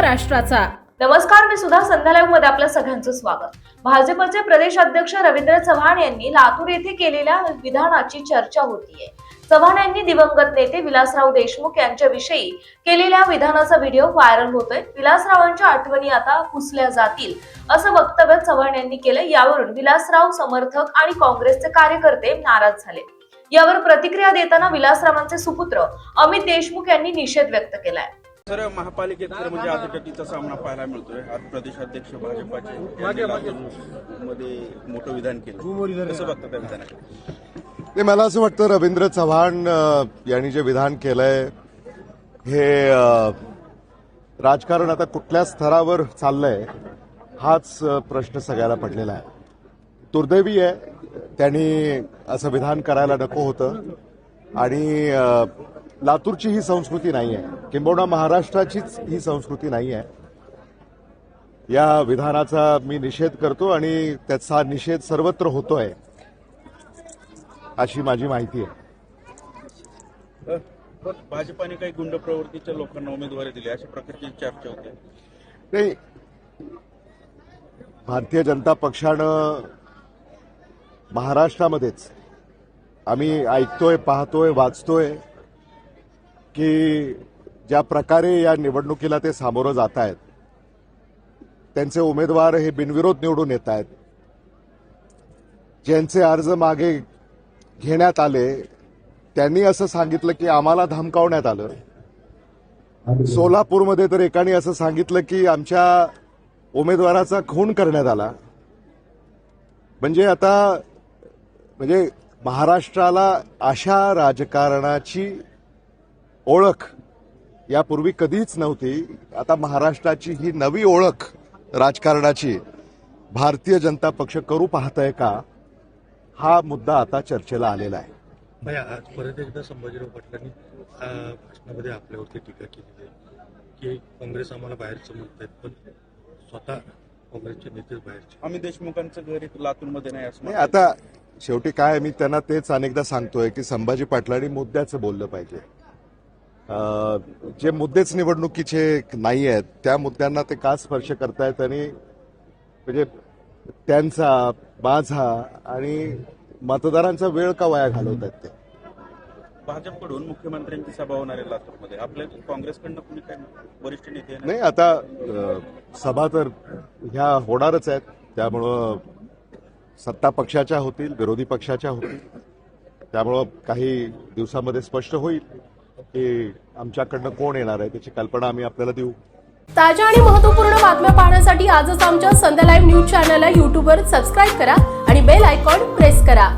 महाराष्ट्राचा। नमस्कार, मी सुधा संध्या लाईव्ह मध्ये आपल्या सगळ्यांचं स्वागत। भाजपचे प्रदेश अध्यक्ष रवींद्र चव्हाण यांनी लातूर येथे केलेल्या विधानाची चर्चा होतीये। चव्हाण यांनी दिवंगत नेते विलासराव देशमुख यांच्याविषयी केलेल्या विधानाचा व्हिडिओ व्हायरल होतोय। विलासरावांच्या आठवणी आता पुसल्या जातील असं वक्तव्य चव्हाण यांनी केलं। यावरून विलासराव समर्थक आणि काँग्रेसचे कार्यकर्ते नाराज झाले। यावर प्रतिक्रिया देताना विलासरावांचे सुपुत्र अमित देशमुख यांनी निषेध व्यक्त केलाय। सर, महापालिकेत म्हणजे अतिटकीचा सामना पाहायला मिळतोय। आज प्रदेशाध्यक्ष भाजपाचे मध्ये मोठं विधान केलं, कसं बघता त्या विधानाकडे? मला असं वाटतं रवींद्र चव्हाण यांनी जे विधान केलंय हे राजकारण आता कुठल्या स्तरावर चाललंय हाच प्रश्न सगळ्याला पडलेला आहे। दुर्दैवी आहे, त्यांनी असं विधान करायला नको होतं आणि लातूरची ही संस्कृती नाही आहे, किंबहुना महाराष्ट्राचीच ही संस्कृती नाही आहे। या विधानाचा मी निषेध करतो आणि त्याचा निषेध सर्वत्र होतोय अशी माझी माहिती आहे। भाजपाने काही गुंड प्रवृत्तीच्या लोकांना उमेदवारी दिली अशा प्रकारची चर्चा होते। नाही, भारतीय जनता पक्षानं महाराष्ट्रामध्येच आम्ही ऐकतोय, पाहतोय, वाचतोय की ज्या प्रकारे या निवडणुकीला ते सामोरं जात आहेत, त्यांचे उमेदवार हे बिनविरोध निवडून येत आहेत। ज्यांचे अर्ज मागे घेण्यात आले त्यांनी असं सांगितलं की आम्हाला धमकावण्यात आलं। सोलापूरमध्ये तर एकाने असं सांगितलं की आमच्या उमेदवाराचा खून करण्यात आला। म्हणजे महाराष्ट्राला अशा राजकारणाची ओळख यापूर्वी कधीच नव्हती। आता महाराष्ट्राची ही नवी ओळख राजकारणाची भारतीय जनता पक्ष करू पाहतंय का, हा मुद्दा आता चर्चेला आलेला आहे। भैया, आज परत एकदा संभाजीराव पाटलांनी भाषणामध्ये आपल्यावरती टीका केली आहे की काँग्रेस आम्हाला बाहेरचं म्हणतायत, पण स्वतः काँग्रेसचे नेतेच बाहेरचे। अमित देशमुखांचं घर लातूरमध्ये नाही असं नाही, आता शेवटी काय, मी त्यांना तेच अनेकदा सांगतोय की संभाजी पाटलांनी मुद्द्याचं बोललं पाहिजे। जे मुद्देच निवडणुकीचे नाही आहेत त्या मुद्द्यांना ते का स्पर्श करतायत आणि म्हणजे त्यांचा, माझा आणि मतदारांचा वेळ का वाया घालवत आहेत ते? भाजपकडून मुख्यमंत्र्यांची सभा होणार आहे लातूरमध्ये, आपल्या काँग्रेसकडनं कुणी काय वरिष्ठ नेते नाही, आता सभा तर ह्या होणारच आहेत, त्यामुळं सत्ता पक्षाच्या होतील, विरोधी पक्षाच्या होतील, त्यामुळं काही दिवसामध्ये स्पष्ट होईल की आमच्याकडनं कोण येणार आहे, त्याची कल्पना आम्ही आपल्याला देऊ। ताज्या आणि महत्त्वपूर्ण बातम्या पाहण्यासाठी आजच आमच्या संध्या लाईव्ह न्यूज चॅनलला YouTubeवर सबस्क्राईब करा आणि बेल आयकॉन प्रेस करा।